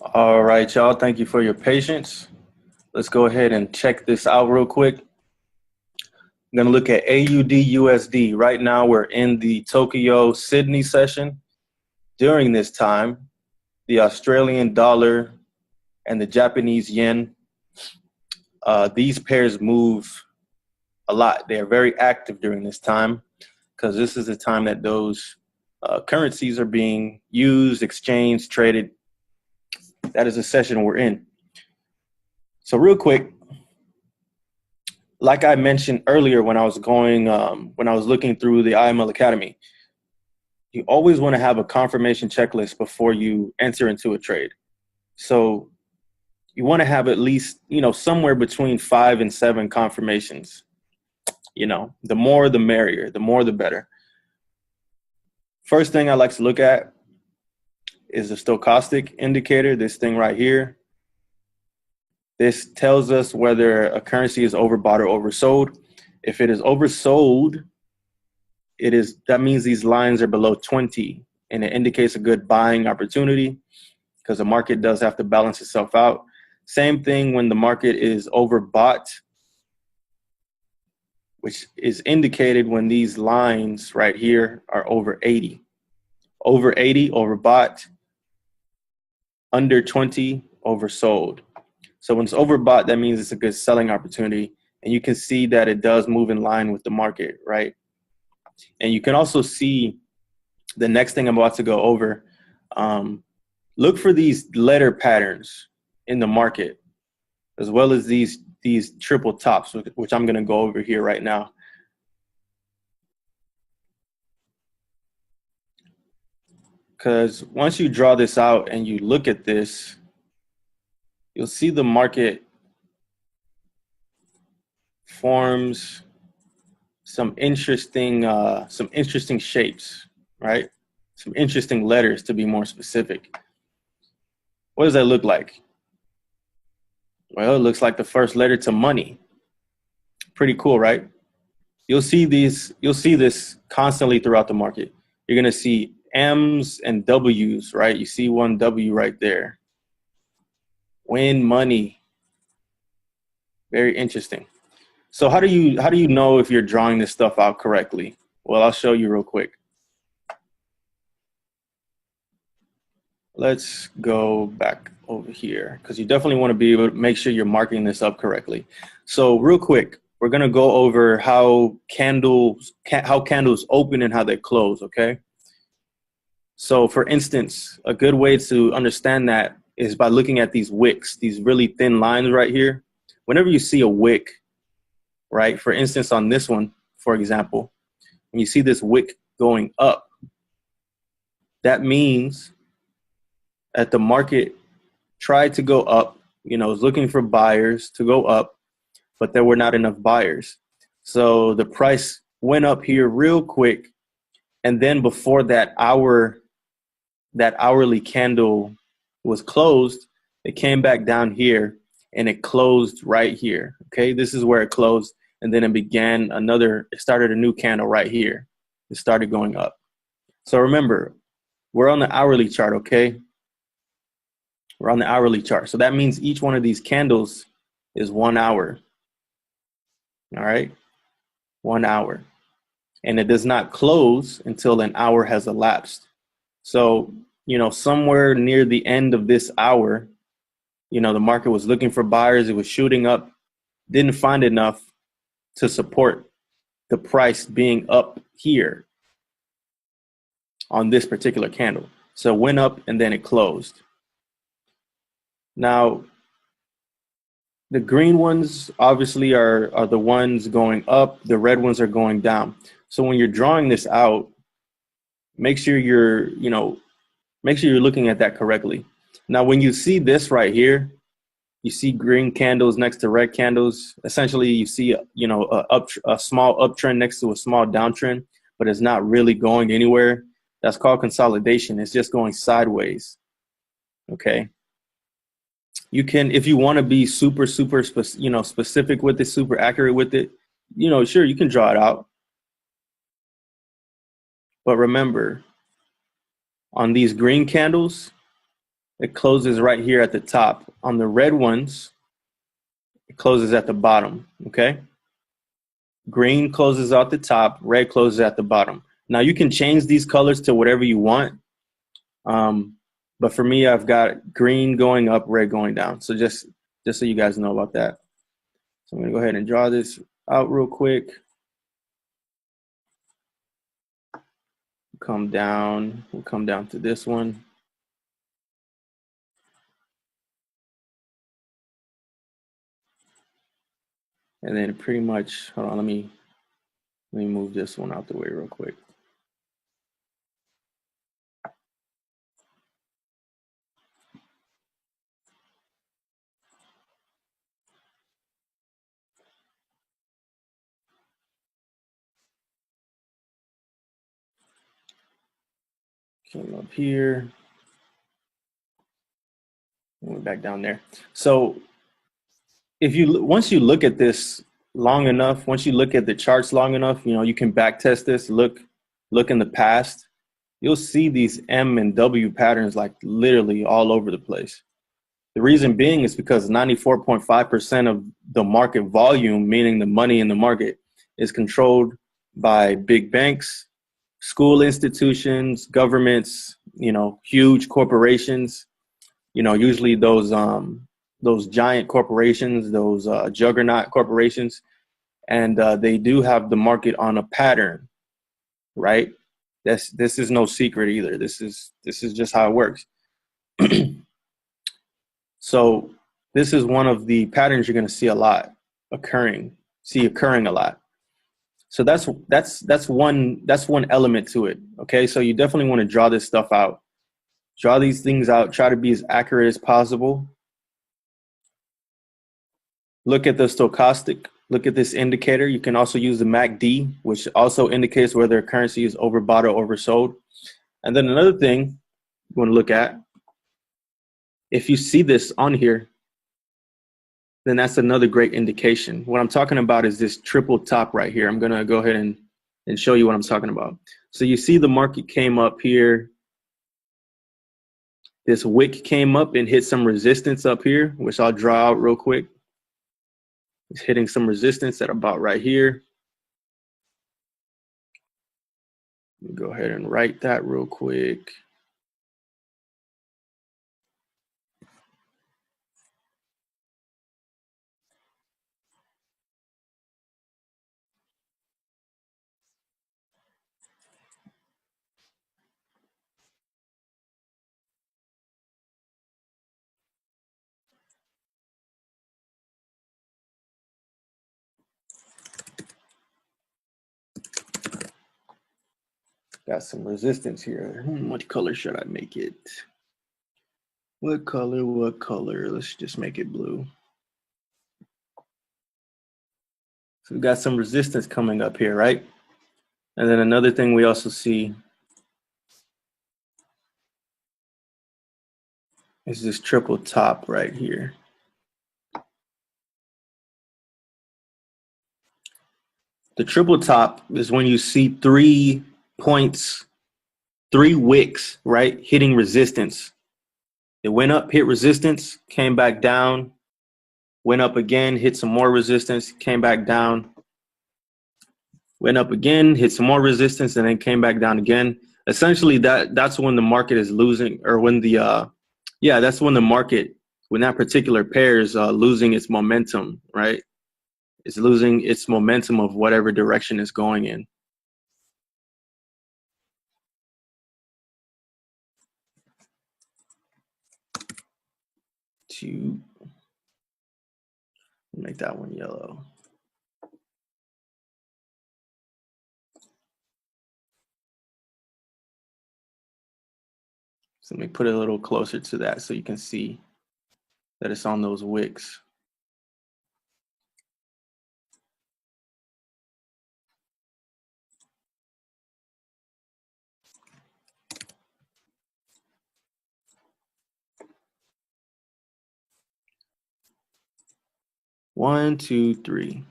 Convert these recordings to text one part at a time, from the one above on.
All right, y'all. Thank you for your patience. Let's go ahead and check this out real quick. I'm going to look at AUD USD. Right now, we're in the Tokyo Sydney session. During this time, the Australian dollar and the Japanese yen, these pairs move a lot. They are very active during this time because this is the time that those currencies are being used, exchanged, traded. That is the session we're in. So real quick, like I mentioned earlier when I was looking through the IML Academy, you always want to have a confirmation checklist before you enter into a trade. So you want to have at least, somewhere between 5 and 7 confirmations. The more the merrier, the more the better. First thing I like to look at is the stochastic indicator, this thing right here. This tells us whether a currency is overbought or oversold. If it is oversold, that means these lines are below 20, and it indicates a good buying opportunity because the market does have to balance itself out. Same thing when the market is overbought, which is indicated when these lines right here are over 80. Over 80, overbought. Under 20, oversold. So when it's overbought, that means it's a good selling opportunity. And you can see that it does move in line with the market, right? And you can also see the next thing I'm about to go over. Look for these letter patterns in the market, as well as these triple tops, which I'm going to go over here right now. Because once you draw this out and you look at this, you'll see the market forms some interesting shapes, right? Some interesting letters, to be more specific. What does that look like? Well, it looks like the first letter to money. Pretty cool, right? You'll see this constantly throughout the market. You're going to see M's and W's, right? You see one W right there. Win money. Very interesting. So how do you know if you're drawing this stuff out correctly? Well, I'll show you real quick. Let's go back over here because you definitely want to be able to make sure you're marking this up correctly. So real quick, we're going to go over how candles open and how they close, okay? So for instance, a good way to understand that is by looking at these wicks, these really thin lines right here. Whenever you see a wick, right, for instance, on this one, for example, when you see this wick going up, that means that the market tried to go up, was looking for buyers to go up, but there were not enough buyers. So the price went up here real quick. And then before that hourly candle was closed, it came back down here and it closed right here. Okay, this is where it closed. And then it started a new candle right here. It started going up. So remember, we're on the hourly chart, okay? We're on the hourly chart. So that means each one of these candles is 1 hour. All right, 1 hour. And it does not close until an hour has elapsed. So, somewhere near the end of this hour, the market was looking for buyers. It was shooting up, didn't find enough to support the price being up here on this particular candle. So it went up and then it closed. Now, the green ones obviously are the ones going up. The red ones are going down. So when you're drawing this out, make sure you're looking at that correctly. Now, when you see this right here, you see green candles next to red candles. Essentially, you see, a small uptrend next to a small downtrend, but it's not really going anywhere. That's called consolidation. It's just going sideways. Okay. You can, if you want to be super specific with it, super accurate with it, sure, you can draw it out. But remember, on these green candles, it closes right here at the top. On the red ones, it closes at the bottom, okay? Green closes out the top, red closes at the bottom. Now you can change these colors to whatever you want. But for me, I've got green going up, red going down. So just so you guys know about that. So I'm gonna go ahead and draw this out real quick. Come down, we'll come down to this one. And then pretty much, hold on, let me move this one out the way real quick. Came up here, went back down there. So if you once you look at this long enough, once you look at the charts long enough, you know, you can back test this, look in the past. You'll see these M and W patterns like literally all over the place. The reason being is because 94.5% of the market volume, meaning the money in the market, is controlled by big banks, school institutions, governments, you know, huge corporations, you know, usually those giant corporations, those juggernaut corporations, and they do have the market on a pattern, right? This is no secret either. This is just how it works. So this is one of the patterns you're going to see a lot occurring a lot. So that's one element to it. Okay, so you definitely want to draw this stuff out. Draw these things out. Try to be as accurate as possible. Look at the stochastic. Look at this indicator. You can also use the MACD, which also indicates whether a currency is overbought or oversold. And then another thing you want to look at, if you see this on here, then that's another great indication. What I'm talking about is this triple top right here. I'm going to go ahead and show you what I'm talking about. So you see the market came up here. This wick came up and hit some resistance up here, which I'll draw out real quick. It's hitting some resistance at about right here. Go ahead and write that real quick. Got some resistance here. What color should I make it? What color? What color? Let's just make it blue. So we got some resistance coming up here, right? And then another thing we also see is this triple top right here. The triple top is when you see 3 points, 3 wicks, right, hitting resistance. It went up, hit resistance, came back down, went up again, hit some more resistance, came back down, went up again, hit some more resistance, and then came back down again. Essentially, that's when the market is losing, or when the that's when the market, when that particular pair is losing its momentum, right? It's losing its momentum of whatever direction it's going in. To make that one yellow. So let me put it a little closer to that so you can see that it's on those wicks. One, two, three.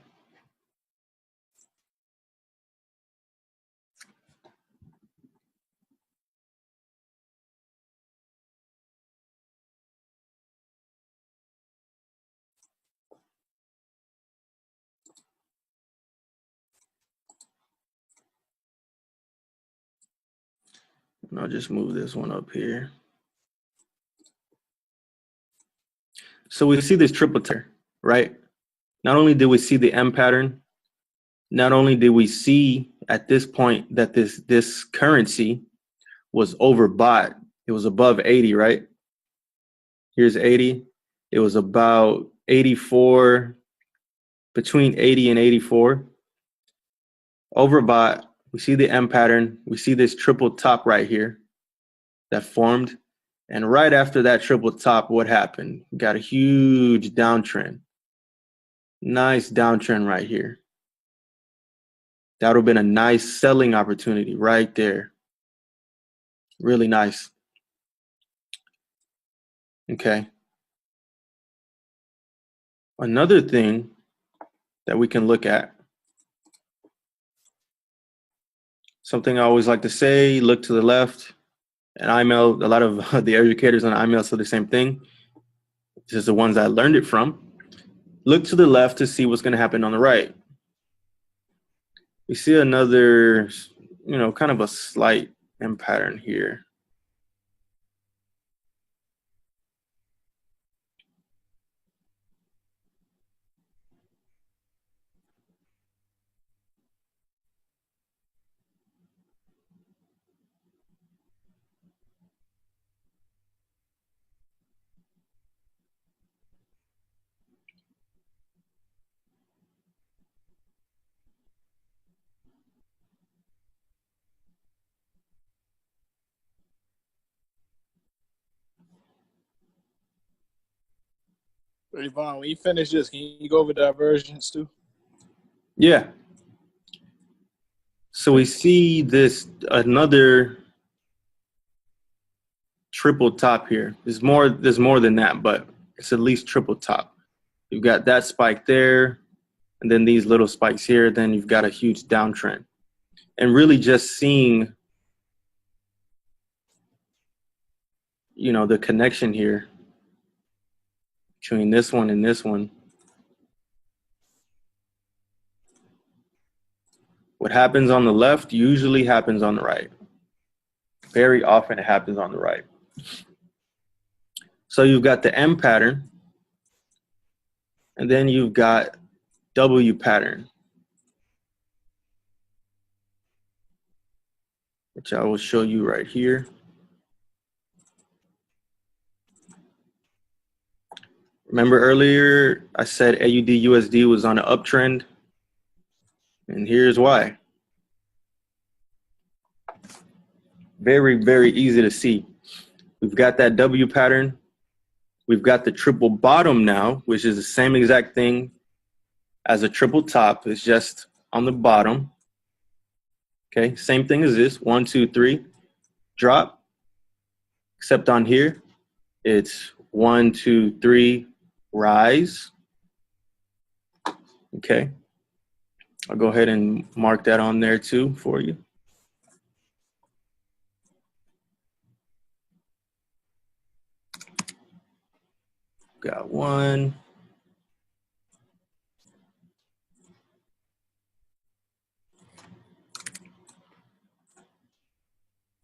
And I'll just move this one up here. So we see this triple tear, right? Not only did we see the M pattern, not only did we see at this point that this currency was overbought. It was above 80, right? Here's 80. It was about 84, between 80 and 84. Overbought. We see the M pattern. We see this triple top right here that formed. And right after that triple top, what happened? We got a huge downtrend. Nice downtrend right here. That would have been a nice selling opportunity right there. Really nice. Okay. Another thing that we can look at, something I always like to say, look to the left. And IML, a lot of the educators on IML say the same thing. This is the ones I learned it from. Look to the left to see what's going to happen on the right. We see another, kind of a slight M pattern here. Yvonne, when you finish this, can you go over divergence too? Yeah. So we see this another triple top here. There's more than that, but it's at least triple top. You've got that spike there, and then these little spikes here, then you've got a huge downtrend. And really just seeing, the connection here between this one and this one. What happens on the left usually happens on the right. Very often it happens on the right. So you've got the M pattern, and then you've got W pattern, which I will show you right here. Remember earlier I said AUD USD was on an uptrend, and here's why. Very, very easy to see. We've got that W pattern. We've got the triple bottom now, which is the same exact thing as a triple top. It's just on the bottom. Okay, same thing as this. 1, 2, 3, drop. Except on here, it's 1, 2, 3, rise. Okay, I'll go ahead and mark that on there too for you. Got 1,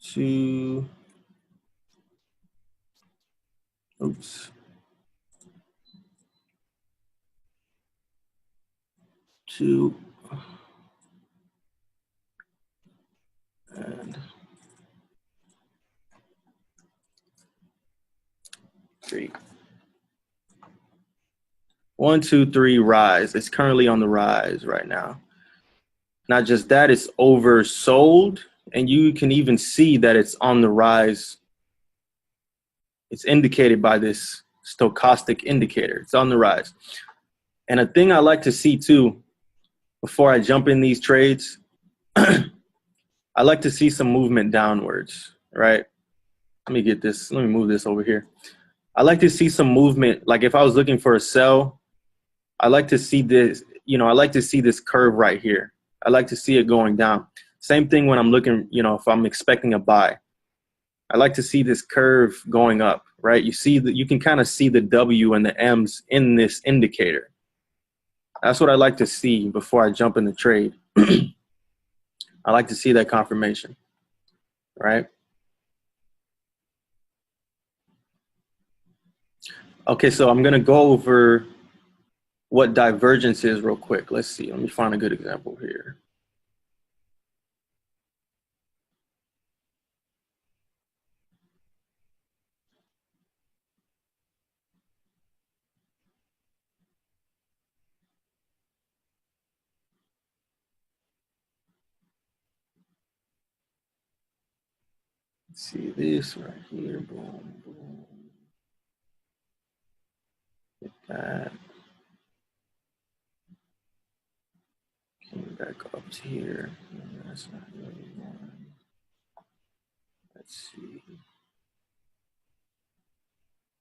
2, oops, 2, and 3. 1, 2, 3, rise. It's currently on the rise right now. Not just that, it's oversold, and you can even see that it's on the rise. It's indicated by this stochastic indicator. It's on the rise. And a thing I like to see too, before I jump in these trades, I like to see some movement downwards, right? Let me move this over here. I like to see some movement. Like if I was looking for a sell, I like to see this, I like to see this curve right here. I like to see it going down. Same thing when I'm looking, if I'm expecting a buy. I like to see this curve going up, right? You can kind of see the W and the M's in this indicator. That's what I like to see before I jump in the trade. I like to see that confirmation, right? Okay, so I'm gonna go over what divergence is real quick. Let's see. Let me find a good example here. Let's see this right here. Boom, boom. Get that. Came back up to here. That's not really one. Let's see.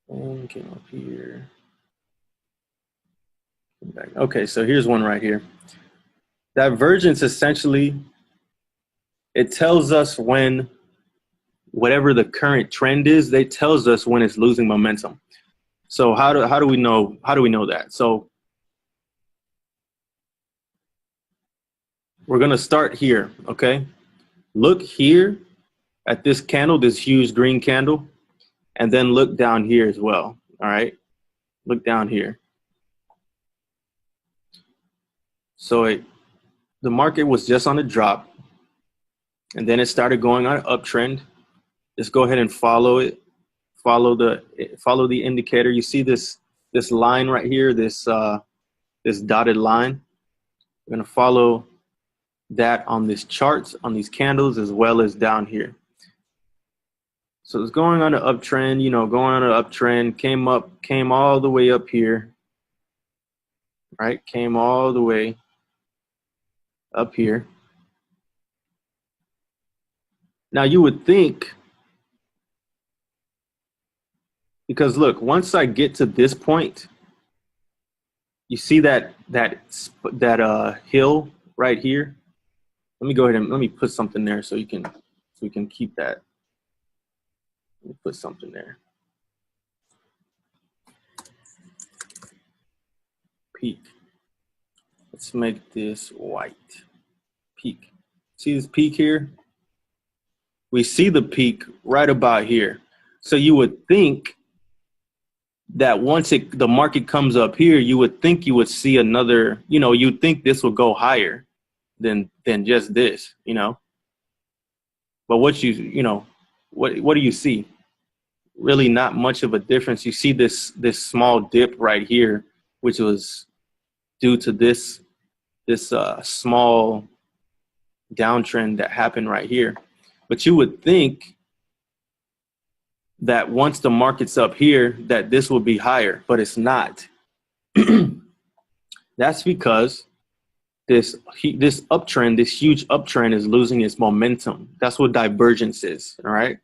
Boom, came up here. Came back. Okay, so here's one right here. Divergence essentially, it tells us when whatever the current trend is, they tells us when it's losing momentum. So how do we know that? So we're gonna start here, okay? Look here at this candle, this huge green candle, and then look down here as well. All right, look down here. So the market was just on a drop, and then it started going on an uptrend. Just go ahead and follow it. Follow the indicator. You see this line right here, this dotted line. We're gonna follow that on this chart, on these candles, as well as down here. So it's going on an uptrend, going on an uptrend, came all the way up here, right? Came all the way up here. Now you would think, because look, once I get to this point, you see that hill right here. Let me go ahead and let me put something there so we can keep that. Let me put something there. Peak. Let's make this white. Peak. See this peak here? We see the peak right about here. So you would think that once the market comes up here, you would think you would see another, you'd think this would go higher than just this, But what what do you see? Really not much of a difference. You see this small dip right here, which was due to this small downtrend that happened right here. But you would think that once the market's up here, that this will be higher, but it's not. That's because this uptrend, this huge uptrend, is losing its momentum. That's what divergence is. All right,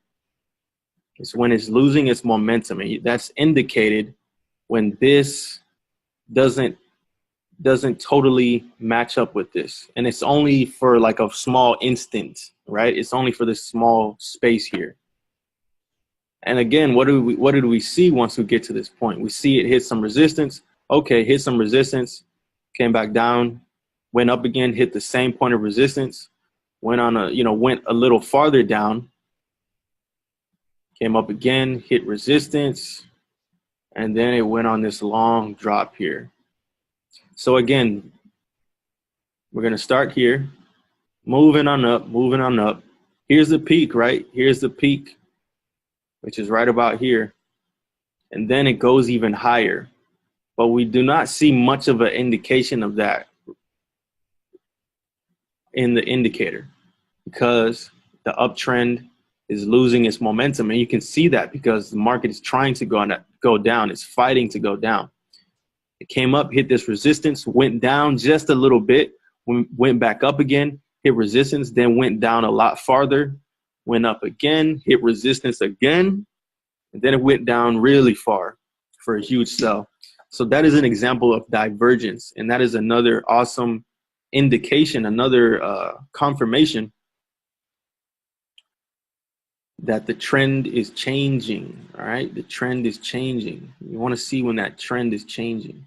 it's when it's losing its momentum, and that's indicated when this doesn't totally match up with this, and it's only for like a small instant, right? It's only for this small space here. And again, what did we see once we get to this point? We see it hit some resistance. Okay, hit some resistance, came back down, went up again, hit the same point of resistance, went a little farther down, came up again, hit resistance, and then it went on this long drop here. So again, we're gonna start here, moving on up. Here's the peak, right? Here's the peak, which is right about here. And then it goes even higher. But we do not see much of an indication of that in the indicator because the uptrend is losing its momentum. And you can see that because the market is trying to go down. It's fighting to go down. It came up, hit this resistance, went down just a little bit, went back up again, hit resistance, then went down a lot farther, went up again, hit resistance again, and then it went down really far for a huge sell. So that is an example of divergence, and that is another awesome indication, another confirmation that the trend is changing. All right, the trend is changing. You want to see when that trend is changing.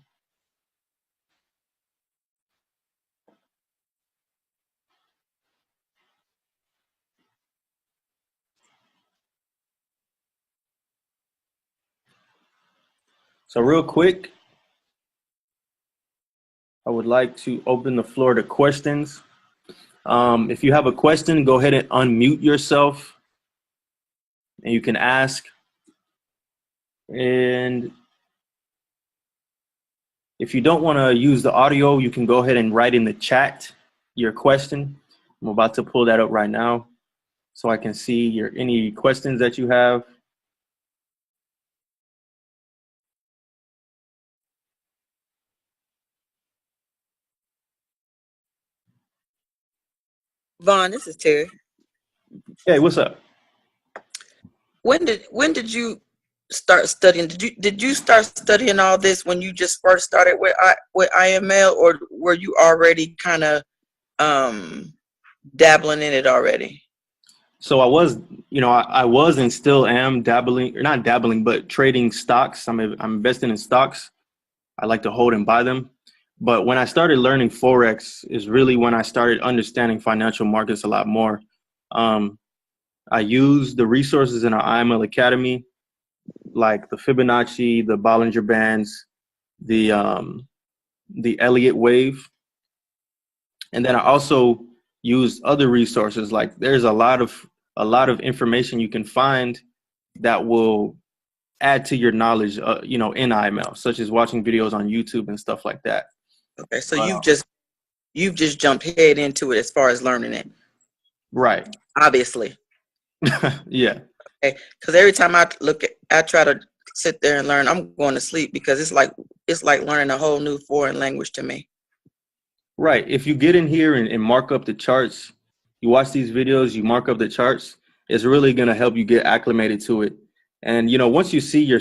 So real quick, I would like to open the floor to questions. If you have a question, go ahead and unmute yourself and you can ask. And if you don't want to use the audio, you can go ahead and write in the chat your question. I'm about to pull that up right now so I can see any questions that you have. Vaughn, this is Terry. Hey, what's up? When did you start studying? Did you start studying all this when you just first started with IML, or were you already kind of dabbling in it already? So I was, I was and still am dabbling, or not dabbling, but trading stocks. I'm investing in stocks. I like to hold and buy them. But when I started learning Forex is really when I started understanding financial markets a lot more. I use the resources in our IML Academy, like the Fibonacci, the Bollinger Bands, the Elliott Wave. And then I also use other resources. Like there's a lot of information you can find that will add to your knowledge, in IML, such as watching videos on YouTube and stuff like that. Okay, so you've just jumped head into it as far as learning it. Right. Obviously. Yeah. Okay, because every time I try to sit there and learn, I'm going to sleep because it's like learning a whole new foreign language to me. Right. If you get in here and mark up the charts, you watch these videos, you mark up the charts, it's really going to help you get acclimated to it. And, once you see your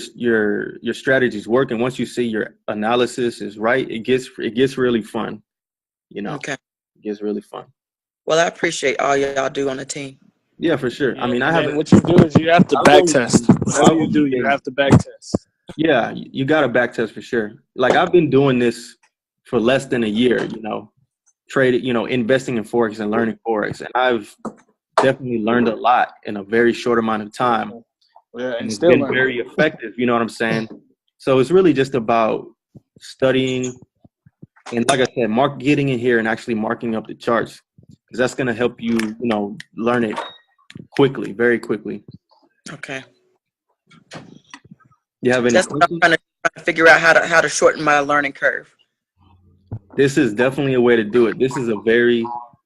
strategies work and once you see your analysis is right, it gets really fun. Okay. It gets really fun. Well, I appreciate all y'all do on the team. Yeah, for sure. Yeah, I mean, what you do is you have to back test. Whatever you do, you have to back test. Yeah, you got to back test for sure. Like I've been doing this for less than a year, investing in Forex and learning Forex. And I've definitely learned a lot in a very short amount of time. Yeah, and it's been very effective, you know what I'm saying? So it's really just about studying. And like I said, getting in here and actually marking up the charts, because that's going to help you, learn it quickly, very quickly. Okay. You have any That's what I'm trying to figure out how to shorten my learning curve. This is definitely a way to do it. This is a very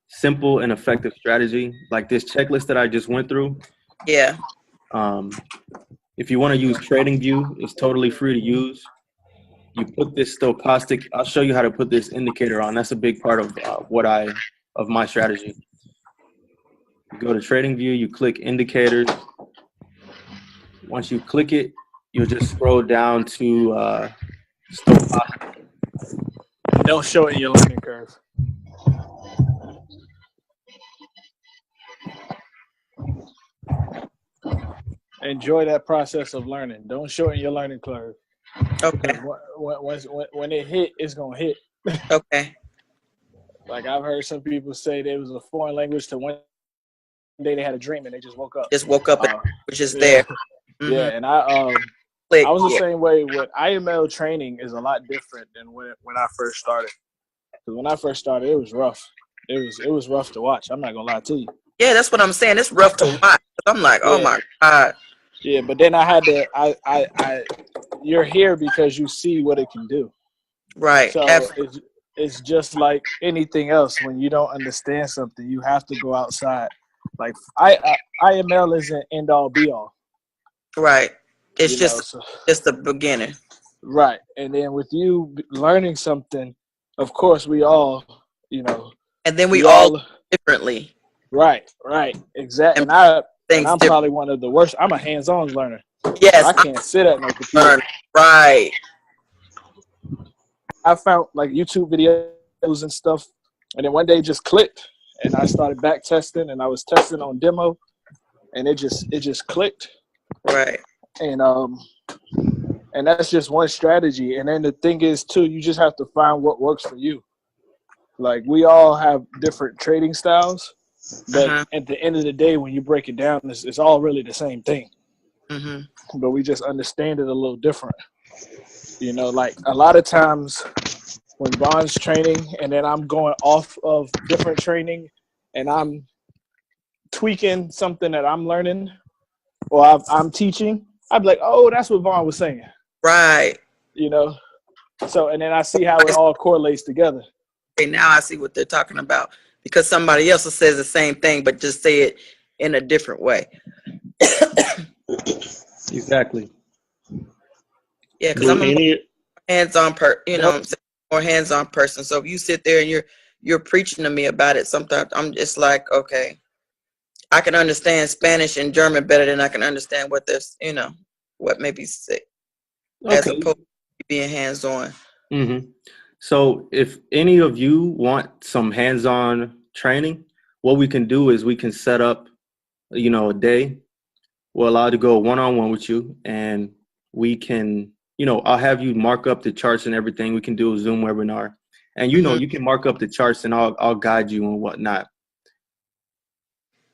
simple and effective strategy. Like this checklist that I just went through. Yeah. If you want to use TradingView, it's totally free to use. You put this stochastic. I'll show you how to put this indicator on. That's a big part of my strategy. You go to TradingView, you click indicators. Once you click it, you'll just scroll down to stochastic. Don't show it in your learning curve. Enjoy that process of learning. Don't show it in your learning curve. Okay. When it hit, it's gonna hit. Okay. Like I've heard some people say there was a foreign language to one day they had a dream and they just woke up. And which is there. Mm-hmm. Yeah, and I was the same way with IML training is a lot different than when I first started. Because when I first started, it was rough. It was rough to watch. I'm not gonna lie to you. Yeah, that's what I'm saying. It's rough to watch. I'm like, oh my God. Yeah, but then I had to. You're here because you see what it can do. Right. So it's just like anything else. When you don't understand something, you have to go outside. Like IML isn't end all be all. Right. It's just the beginning. Right. And then with you learning something, of course we all, and then we all differently. Right. Exactly. And I'm probably one of the worst. I'm a hands-on learner. Yes. I can't sit at no computer. Right. I found like YouTube videos and stuff, and then one day it just clicked, and I started back testing, and I was testing on demo, and it just clicked. Right. And that's just one strategy. And then the thing is too, you just have to find what works for you. Like we all have different trading styles, but at the end of the day, when you break it down, it's all really the same thing. But we just understand it a little different. You know, like a lot of times when Vaughn's training and then I'm going off of different training and I'm tweaking something that I'm learning or I'm teaching, I'd be like, oh, that's what Vaughn was saying. Right. You know? So, and then I see how it all correlates together. Okay, now I see what they're talking about because somebody else says the same thing, but just say it in a different way. Exactly. Yeah, because I'm a hands-on more hands-on person. So if you sit there and you're preaching to me about it, sometimes I'm just like, okay, I can understand Spanish and German better than I can understand what this, what may be sick, as opposed to being hands-on. Mm-hmm. So if any of you want some hands-on training, what we can do is we can set up, a day. We're allowed to go one-on-one with you, and we can, I'll have you mark up the charts and everything. We can do a Zoom webinar, and you can mark up the charts, and I'll guide you and whatnot.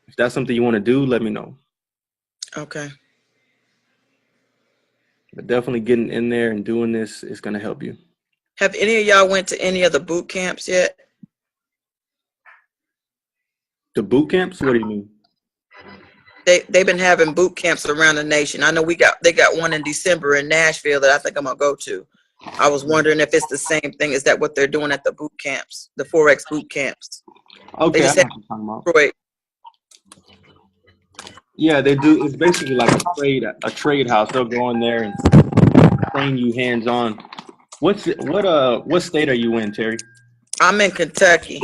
If that's something you want to do, let me know. Okay. But definitely getting in there and doing this is going to help you. Have any of y'all went to any of the boot camps yet? The boot camps? What do you mean? They've been having boot camps around the nation. I know they got one in December in Nashville that I think I'm gonna go to. I was wondering if it's the same thing. Is that what they're doing at the boot camps, the Forex boot camps? Okay, they just I know what you're talking about. Detroit. Yeah, they do. It's basically like a trade house. They'll go in there and train you hands on. What state are you in, Terry? I'm in Kentucky.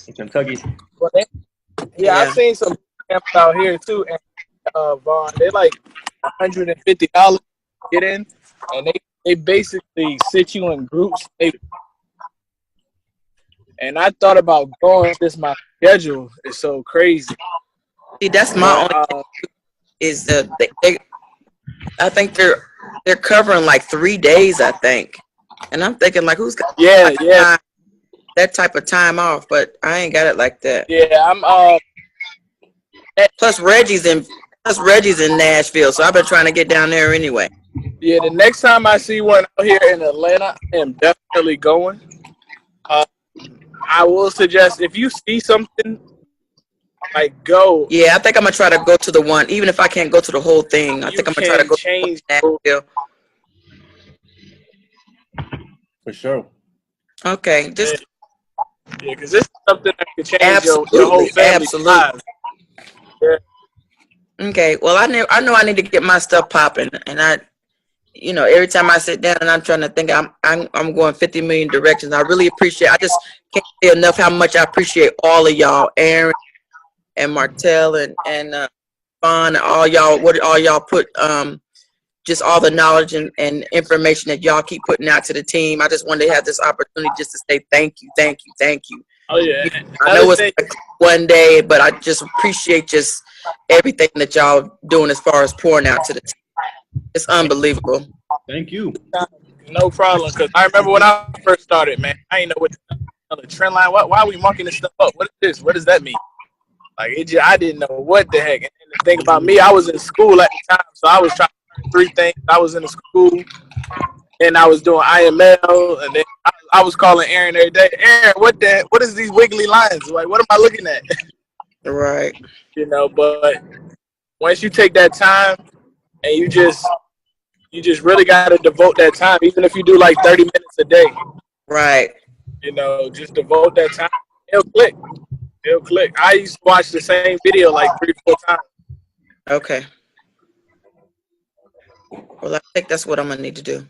In Kentucky. Well, yeah, I've seen some camps out here too, and Vaughn, they're like $150 get in, and they basically sit you in groups. And I thought about going. Just my schedule is so crazy. See, that's my only is I think they're covering like 3 days, I think, and I'm thinking like, who's got that type of time off? But I ain't got it like that. Yeah, I'm Plus Reggie's in Nashville, so I've been trying to get down there anyway. Yeah, the next time I see one out here in Atlanta, I am definitely going. I will suggest if you see something, like go. Yeah, I think I'm gonna try to go to the one, even if I can't go to the whole thing. I think I'm gonna try to go to Nashville. For sure. Okay, because this is something that could change your whole family's lives. Yeah. Okay, well, I know I need to get my stuff popping, and every time I sit down and I'm trying to think, I'm going 50 million directions. I really appreciate. I just can't say enough how much I appreciate all of y'all, Aaron and Martell and Vaughn, all y'all put just all the knowledge and information that y'all keep putting out to the team. I just wanted to have this opportunity just to say thank you. Oh yeah, I know it's like one day, but I just appreciate just everything that y'all doing as far as pouring out to the team. It's unbelievable. Thank you. No problem. Because I remember when I first started, man, I didn't know what the trend line. Why are we marking this stuff up? What is this? What does that mean? Like I didn't know what the heck. And the thing about me, I was in school at the time, so I was trying to learn 3 things. I was in the school, and I was doing IML, and then I was calling Aaron every day. Aaron, what is these wiggly lines? Like, what am I looking at? Right. But once you take that time and you just really got to devote that time, even if you do like 30 minutes a day. Right. Just devote that time. It'll click. I used to watch the same video like 3-4 times. Okay. Well, I think that's what I'm gonna need to do.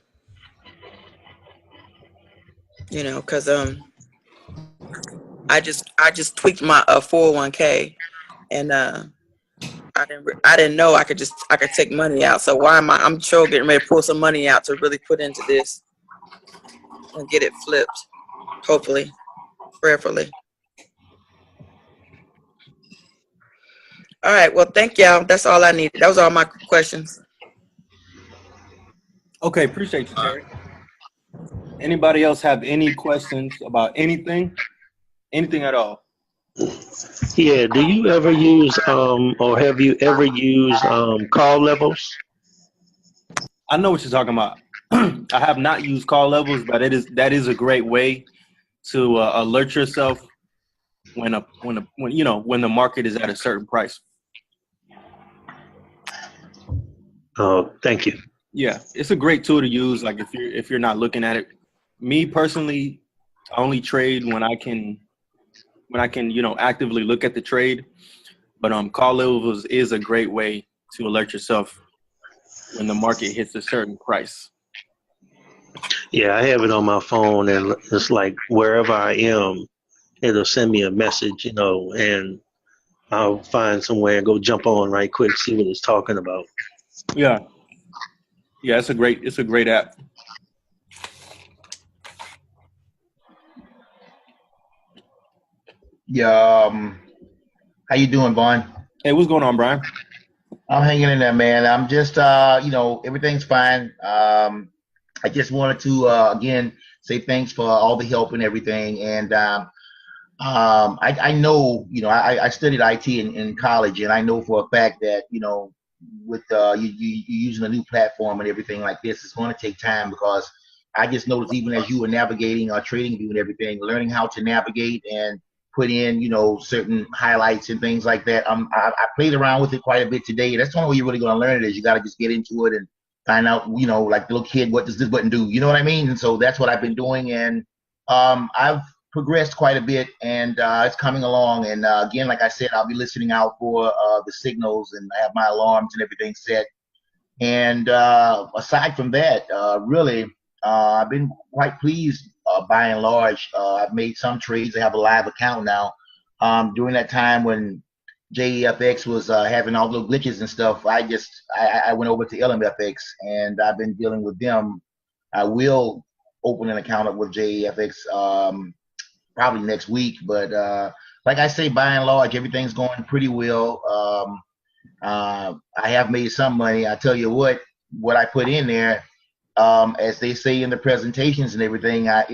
Because I just tweaked my 401k, and I didn't know I could take money out. So why am I'm sure getting ready to pull some money out to really put into this and get it flipped, hopefully, prayerfully. All right. Well, thank y'all. That's all I needed. That was all my questions. Okay, appreciate you, Terry. Anybody else have any questions about anything? Anything at all? Yeah, do you ever use or have you ever used call levels? I know what you're talking about. I have not used call levels, but that is a great way to alert yourself when the market is at a certain price. Oh, thank you. Yeah, it's a great tool to use. Like if you're not looking at it. Me personally, I only trade when I can actively look at the trade. But call levels is a great way to alert yourself when the market hits a certain price. Yeah, I have it on my phone, and it's like wherever I am, it'll send me a message, and I'll find somewhere and go jump on right quick, see what it's talking about. Yeah, yeah, it's a great app. Yeah. How you doing, Vaughn? Hey, what's going on, Brian? I'm hanging in there, man. I'm just, everything's fine. I just wanted to again say thanks for all the help and everything. And I know, I studied IT in college, and I know for a fact that with you using a new platform and everything like this, it's going to take time, because I just noticed, even as you were navigating trading view and everything, learning how to navigate and put in certain highlights and things like that. I played around with it quite a bit today. That's the only way you're really going to learn it, is you got to just get into it and find out, like the little kid, what does this button do? You know what I mean? And so that's what I've been doing, and I've progressed quite a bit, and it's coming along. And again, like I said, I'll be listening out for the signals, and I have my alarms and everything set. And aside from that, really, I've been quite pleased by and large. I've made some trades. I have a live account now. During that time when JEFX was having all the glitches and stuff, I went over to LMFX, and I've been dealing with them. I will open an account up with JEFX probably next week, but like I say, by and large, everything's going pretty well. I have made some money. I tell you what I put in there, as they say in the presentations and everything, I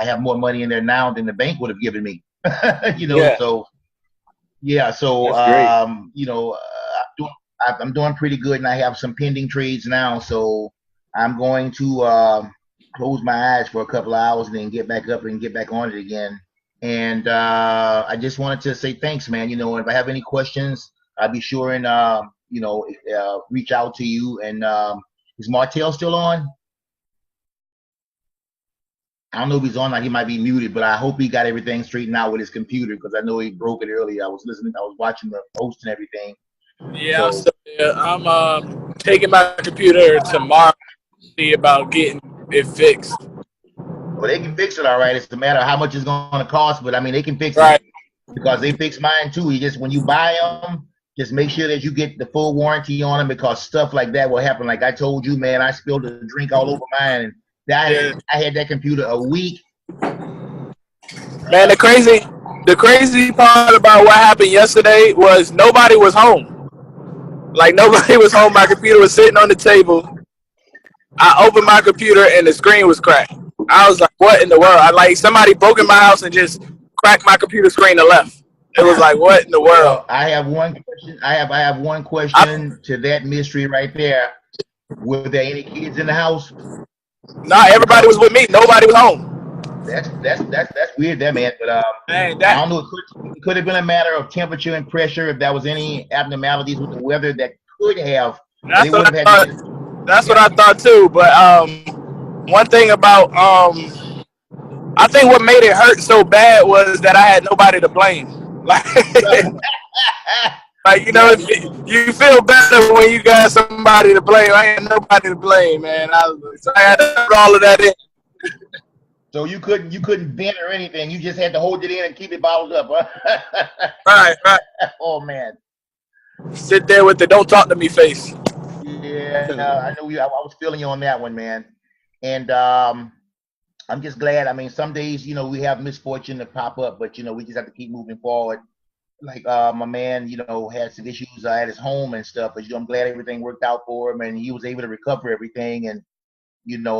have more money in there now than the bank would have given me. Yeah. So yeah, so That's great. I'm doing pretty good, and I have some pending trades now. So I'm going to close my eyes for a couple of hours and then get back up and get back on it again. And I just wanted to say thanks, man. If I have any questions, I'll be sure and reach out to you. And is Martell still on? I don't know if he's on. Now he might be muted, but I hope he got everything straightened out with his computer, because I know he broke it earlier. I was watching the post and everything. Yeah, I'm taking my computer tomorrow to see about getting it fixed. Well, they can fix it, all right. It's a matter of how much it's going to cost, but I mean, they can fix Right. it, because they fixed mine too. When you buy them, just make sure that you get the full warranty on them, because stuff like that will happen. Like I told you, man, I spilled a drink all over mine, and I had that computer a week. Man, the crazy part about what happened yesterday was nobody was home. Like, nobody was home. My computer was sitting on the table. I opened my computer and the screen was cracked. I was like, what in the world? Somebody broke in my house and just cracked my computer screen and left. It was like, what in the world? Well, I have one question. I have one question to that mystery right there. Were there any kids in the house? Nah, everybody was with me. Nobody was home. That's weird, that man. But Man, I don't know. It could have been a matter of temperature and pressure. If there was any abnormalities with the weather, that could have. That's what I thought. That's what I thought too. But one thing about I think what made it hurt so bad was that I had nobody to blame. You feel better when you got somebody to blame. I had nobody to blame, man. So I had to put all of that in. So you couldn't vent or anything. You just had to hold it in and keep it bottled up. Huh? Right. Oh man. Sit there with the "don't talk to me" face. Yeah, I know you. I was feeling you on that one, man. And I'm just glad. I mean, some days, we have misfortune to pop up, but we just have to keep moving forward. Like my man, had some issues at his home and stuff, but I'm glad everything worked out for him, and he was able to recover everything. And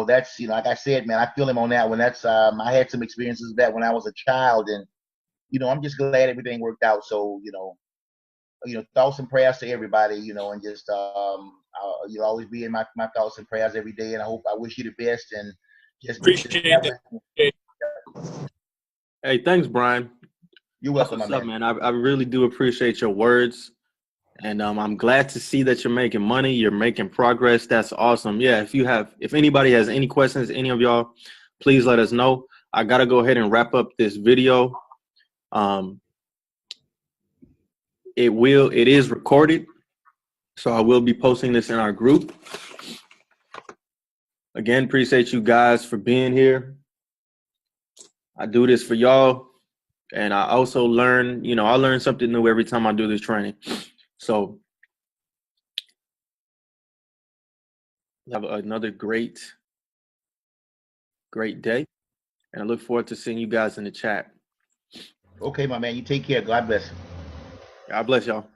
that's like I said, man, I feel him on that one. That's I had some experiences with that when I was a child, and I'm just glad everything worked out. So thoughts and prayers to everybody, and just you'll always be in my thoughts and prayers every day. And I wish you the best, and just Appreciate that. Hey, thanks, Brian. You're That's welcome, what's my up, man. man. I really do appreciate your words. And I'm glad to see that you're making money. You're making progress. That's awesome. Yeah, if anybody has any questions, any of y'all, please let us know. I got to go ahead and wrap up this video. It is recorded, so I will be posting this in our group. Again, appreciate you guys for being here. I do this for y'all, and I also learn, I learn something new every time I do this training. So have another great day, and I look forward to seeing you guys in the chat. Okay, my man. You take care. God bless. God bless y'all.